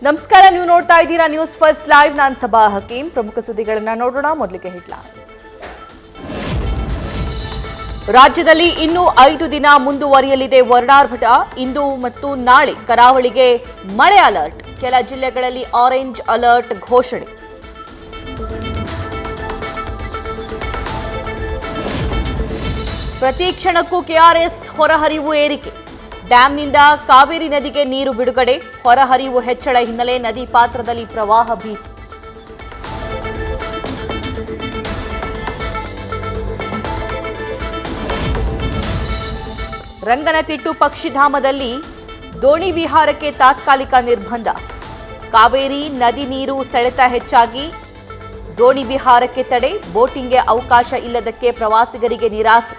ನಮಸ್ಕಾರ, ನೀವು ನೋಡ್ತಾ ಇದ್ದೀರಾ ನ್ಯೂಸ್ ಫಸ್ಟ್ ಲೈವ್. ನಾನು ಸಬಾ ಹಕೀಂ. ಪ್ರಮುಖ ಸುದ್ದಿಗಳನ್ನು ನೋಡೋಣ. ಮೊದಲಿಗೆ ಹೆಡ್ಲೈನ್ಸ್. ರಾಜ್ಯದಲ್ಲಿ ಇನ್ನೂ 5 ದಿನ ಮುಂದುವರಿಯಲಿದೆ ವರ್ಣಾರ್ಭಟ. ಇಂದು ಮತ್ತು ನಾಳೆ ಕರಾವಳಿಗೆ ಮಳೆ ಅಲರ್ಟ್. ಕೆಲ ಜಿಲ್ಲೆಗಳಲ್ಲಿ ಆರೆಂಜ್ ಅಲರ್ಟ್ ಘೋಷಣೆ. ಪ್ರತಿ ಕ್ಷಣಕ್ಕೂ ಕೆಆರ್ಎಸ್ ಹೊರಹರಿವು ಏರಿಕೆ. ಡ್ಯಾಂನಿಂದ ಕಾವೇರಿ ನದಿಗೆ ನೀರು ಬಿಡುಗಡೆ. ಹೊರಹರಿವು ಹೆಚ್ಚಳ ಹಿನ್ನೆಲೆ ನದಿ ಪಾತ್ರದಲ್ಲಿ ಪ್ರವಾಹ ಭೀತಿ. ರಂಗನತಿಟ್ಟು ಪಕ್ಷಿಧಾಮದಲ್ಲಿ ದೋಣಿ ವಿಹಾರಕ್ಕೆ ತಾತ್ಕಾಲಿಕ ನಿರ್ಬಂಧ. ಕಾವೇರಿ ನದಿ ನೀರು ಸೆಳೆತ ಹೆಚ್ಚಾಗಿ ದೋಣಿ ವಿಹಾರಕ್ಕೆ ತಡೆ. ಬೋಟಿಂಗ್ಗೆ ಅವಕಾಶ ಇಲ್ಲದಕ್ಕೆ ಪ್ರವಾಸಿಗರಿಗೆ ನಿರಾಸೆ.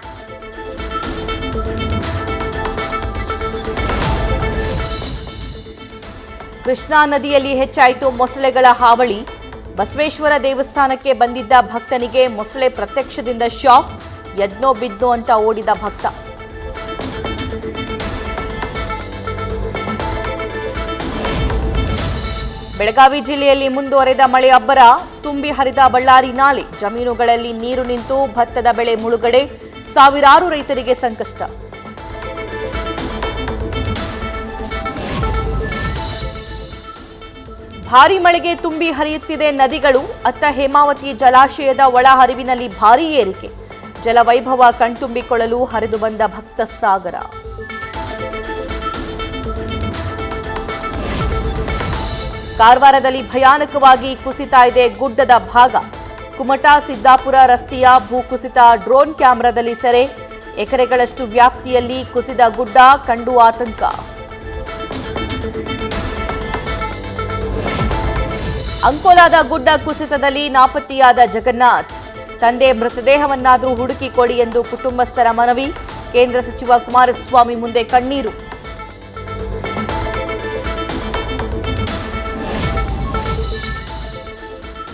ಕೃಷ್ಣಾ ನದಿಯಲ್ಲಿ ಹೆಚ್ಚಾಯಿತು ಮೊಸಳೆಗಳ ಹಾವಳಿ. ಬಸವೇಶ್ವರ ದೇವಸ್ಥಾನಕ್ಕೆ ಬಂದಿದ್ದ ಭಕ್ತನಿಗೆ ಮೊಸಳೆ ಪ್ರತ್ಯಕ್ಷದಿಂದ ಶಾಕ್. ಯದ್ನೋ ಬಿದ್ನೋ ಅಂತ ಓಡಿದ ಭಕ್ತ. ಬೆಳಗಾವಿ ಜಿಲ್ಲೆಯಲ್ಲಿ ಮುಂದುವರೆದ ಮಳೆ ಅಬ್ಬರ. ತುಂಬಿ ಹರಿದ ಬಳ್ಳಾರಿ ನಾಲೆ. ಜಮೀನುಗಳಲ್ಲಿ ನೀರು ನಿಂತು ಭತ್ತದ ಬೆಳೆ ಮುಳುಗಡೆ. ಸಾವಿರಾರು ರೈತರಿಗೆ ಸಂಕಷ್ಟ. ಭಾರೀ ಮಳೆಗೆ ತುಂಬಿ ಹರಿಯುತ್ತಿದೆ ನದಿಗಳು. ಅತ್ತ ಹೇಮಾವತಿ ಜಲಾಶಯದ ಒಳಹರಿವಿನಲ್ಲಿ ಭಾರೀ ಏರಿಕೆ. ಜಲವೈಭವ ಕಣ್ತುಂಬಿಕೊಳ್ಳಲು ಹರಿದು ಬಂದ ಭಕ್ತ ಸಾಗರ. ಕಾರವಾರದಲ್ಲಿ ಭಯಾನಕವಾಗಿ ಕುಸಿತಾ ಇದೆ ಗುಡ್ಡದ ಭಾಗ. ಕುಮಟಾ ಸಿದ್ದಾಪುರ ರಸ್ತೆಯ ಭೂಕುಸಿತ ಡ್ರೋನ್ ಕ್ಯಾಮೆರಾದಲ್ಲಿ ಸೆರೆ. ಎಕರೆಗಳಷ್ಟು ವ್ಯಾಪ್ತಿಯಲ್ಲಿ ಕುಸಿದ ಗುಡ್ಡ ಕಂಡು ಆತಂಕ. ಅಂಕೋಲಾದ ಗುಡ್ಡ ಕುಸಿತದಲ್ಲಿ ನಾಪತ್ತೆಯಾದ ಜಗನ್ನಾಥ್. ತಂದೆ ಮೃತದೇಹವನ್ನಾದರೂ ಹುಡುಕಿ ಕೊಡಿ ಎಂದು ಕುಟುಂಬಸ್ಥರ ಮನವಿ. ಕೇಂದ್ರ ಸಚಿವ ಕುಮಾರಸ್ವಾಮಿ ಮುಂದೆ ಕಣ್ಣೀರು.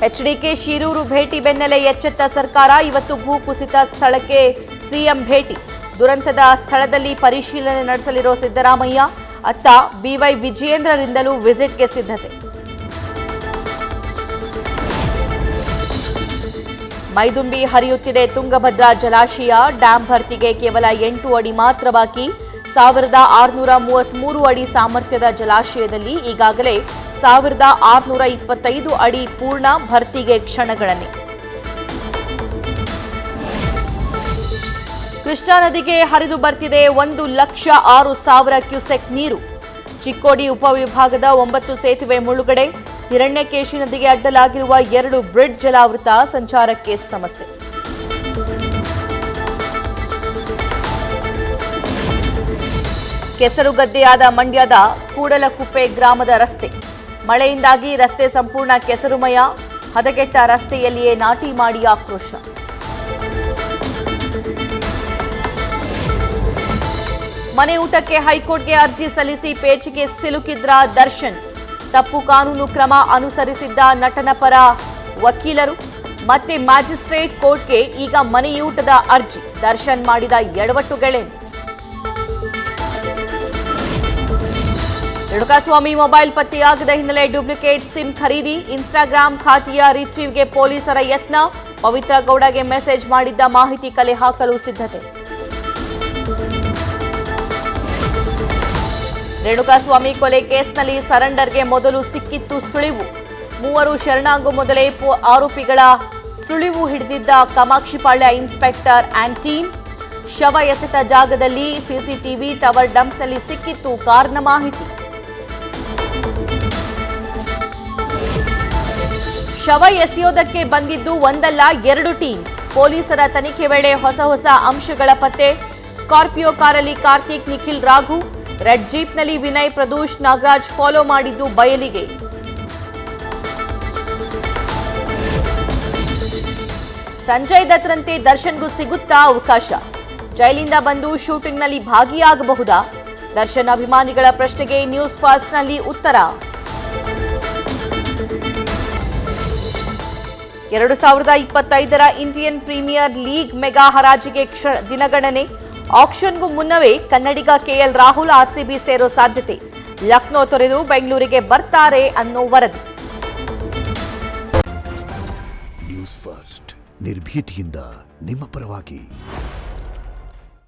ಎಚ್ಡಿಕೆ ಶಿರೂರು ಭೇಟಿ ಬೆನ್ನಲ್ಲೇ ಎಚ್ಚೆತ್ತ ಸರ್ಕಾರ. ಇವತ್ತು ಭೂಕುಸಿತ ಸ್ಥಳಕ್ಕೆ ಸಿಎಂ ಭೇಟಿ. ದುರಂತದ ಸ್ಥಳದಲ್ಲಿ ಪರಿಶೀಲನೆ ನಡೆಸಲಿರೋ ಸಿದ್ದರಾಮಯ್ಯ. ಅತ್ತ ಬಿವೈ ವಿಜಯೇಂದ್ರರಿಂದಲೂ ವಿಸಿಟ್ಗೆ ಸಿದ್ಧತೆ. ಮೈದುಂಬಿ ಹರಿಯುತ್ತಿದೆ ತುಂಗಭದ್ರಾ ಜಲಾಶಯ. ಡ್ಯಾಂ ಭರ್ತಿಗೆ ಕೇವಲ 8 ಅಡಿ ಮಾತ್ರ ಬಾಕಿ. 1633 ಅಡಿ ಸಾಮರ್ಥ್ಯದ ಜಲಾಶಯದಲ್ಲಿ ಈಗಾಗಲೇ 1625 ಅಡಿ ಪೂರ್ಣ. ಭರ್ತಿಗೆ ಕ್ಷಣಗಣನೆ. ಕೃಷ್ಣಾ ನದಿಗೆ ಹರಿದು ಬರ್ತಿದೆ 1,06,000 ಕ್ಯೂಸೆಕ್ ನೀರು. ಚಿಕ್ಕೋಡಿ ಉಪವಿಭಾಗದ 9 ಸೇತುವೆ ಮುಳುಗಡೆ. ಹಿರಣ್ಯಕೇಶಿ ನದಿಗೆ ಅಡ್ಡಲಾಗಿರುವ 2 ಬ್ರಿಡ್ಜ್ ಜಲಾವೃತ. ಸಂಚಾರಕ್ಕೆ ಸಮಸ್ಯೆ. ಕೆಸರುಗದ್ದೆಯಾದ ಮಂಡ್ಯದ ಕೂಡಲಕುಪ್ಪೆ ಗ್ರಾಮದ ರಸ್ತೆ. ಮಳೆಯಿಂದಾಗಿ ರಸ್ತೆ ಸಂಪೂರ್ಣ ಕೆಸರುಮಯ. ಹದಗೆಟ್ಟ ರಸ್ತೆಯಲ್ಲಿಯೇ ನಾಟಿ ಮಾಡಿ ಆಕ್ರೋಶ. ಮನೆ ಊಟಕ್ಕೆ ಹೈಕೋರ್ಟ್ಗೆ ಅರ್ಜಿ ಸಲ್ಲಿಸಿ ಪೇಚಿಗೆ ಸಿಲುಕಿದ್ರ ದರ್ಶನ್. ತಪ್ಪು ಕಾನೂನು ಕ್ರಮ ಅನುಸರಿಸಿದ್ದ ನಟನ ಪರ ವಕೀಲರು. ಮತ್ತೆ ಮ್ಯಾಜಿಸ್ಟ್ರೇಟ್ ಕೋರ್ಟ್ಗೆ ಈಗ ಮನೆಯೂಟದ ಅರ್ಜಿ. ದರ್ಶನ್ ಮಾಡಿದ ಎಡವಟ್ಟುಗಳೇನು? ರೇಣುಕಾಸ್ವಾಮಿ ಮೊಬೈಲ್ ಪತ್ತೆಯಾಗದ ಹಿನ್ನೆಲೆ ಡೂಪ್ಲಿಕೇಟ್ ಸಿಮ್ ಖರೀದಿ. ಇನ್ಸ್ಟಾಗ್ರಾಂ ಖಾತೆಯ ರಿಟ್ರೀವ್ಗೆ ಪೊಲೀಸರ ಯತ್ನ. ಪವಿತ್ರ ಗೌಡಗೆ ಮೆಸೇಜ್ ಮಾಡಿದ್ದ ಮಾಹಿತಿ ಕಲೆ ಹಾಕಲು ಸಿದ್ಧತೆ. ರೇಣುಕಾಸ್ವಾಮಿ ಕೊಲೆ ಕೇಸ್ನಲ್ಲಿ ಸರೆಂಡರ್ಗೆ ಮೊದಲು ಸಿಕ್ಕಿತ್ತು ಸುಳಿವು. 3 ಶರಣಾಗು ಮೊದಲೇ ಆರೋಪಿಗಳ ಸುಳಿವು ಹಿಡಿದಿದ್ದ ಕಾಮಾಕ್ಷಿಪಾಳ್ಯ ಇನ್ಸ್ಪೆಕ್ಟರ್ ಆಂಟೀನ್. ಶವ ಎಸೆತ ಜಾಗದಲ್ಲಿ ಸಿಸಿಟಿವಿ ಟವರ್ ಡಂಪ್ನಲ್ಲಿ ಸಿಕ್ಕಿತ್ತು ಕಾರ್ನ ಮಾಹಿತಿ. ಶವ ಎಸೆಯೋದಕ್ಕೆ ಬಂದಿದ್ದು ಒಂದಲ್ಲ 2 ಟೀಮ್. ಪೊಲೀಸರ ತನಿಖೆ ವೇಳೆ ಹೊಸ ಅಂಶಗಳ ಪತ್ತೆ. ಸ್ಕಾರ್ಪಿಯೋ ಕಾರಲ್ಲಿ ಕಾರ್ತಿಕ್, ನಿಖಿಲ್, ರಾಘು. ರೆಡ್ ಜೀಪ್ನಲ್ಲಿ ವಿನಯ್, ಪ್ರದೂಷ್, ನಾಗರಾಜ್ ಫಾಲೋ ಮಾಡಿದ್ದು ಬಯಲಿಗೆ. ಸಂಜಯ್ ದತ್ರಂತೆ ದರ್ಶನ್ಗೂ ಸಿಗುತ್ತಾ ಅವಕಾಶ? ಜೈಲಿಂದ ಬಂದು ಶೂಟಿಂಗ್ನಲ್ಲಿ ಭಾಗಿಯಾಗಬಹುದಾ? ದರ್ಶನ್ ಅಭಿಮಾನಿಗಳ ಪ್ರಶ್ನೆಗೆ ನ್ಯೂಸ್ ಫಾಸ್ಟ್ನಲ್ಲಿ ಉತ್ತರ. 2025ರ ಇಂಡಿಯನ್ ಪ್ರೀಮಿಯರ್ ಲೀಗ್ ಮೆಗಾ ಹರಾಜಿಗೆ ದಿನಗಣನೆ. ಆಕ್ಷನ್ಗೂ ಮುನ್ನವೇ ಕನ್ನಡಿಗ ಕೆಎಲ್ ರಾಹುಲ್ ಆರ್ಸಿಬಿ ಸೇರೋ ಸಾಧ್ಯತೆ. ಲಕ್ನೋ ತೊರೆದು ಬೆಂಗಳೂರಿಗೆ ಬರ್ತಾರೆ ಅನ್ನೋ ವರದಿ. ನ್ಯೂಸ್ ಫಸ್ಟ್ ನಿರ್ಭೀತಿಯಿಂದ ನಿಮ್ಮ ಪರವಾಗಿ.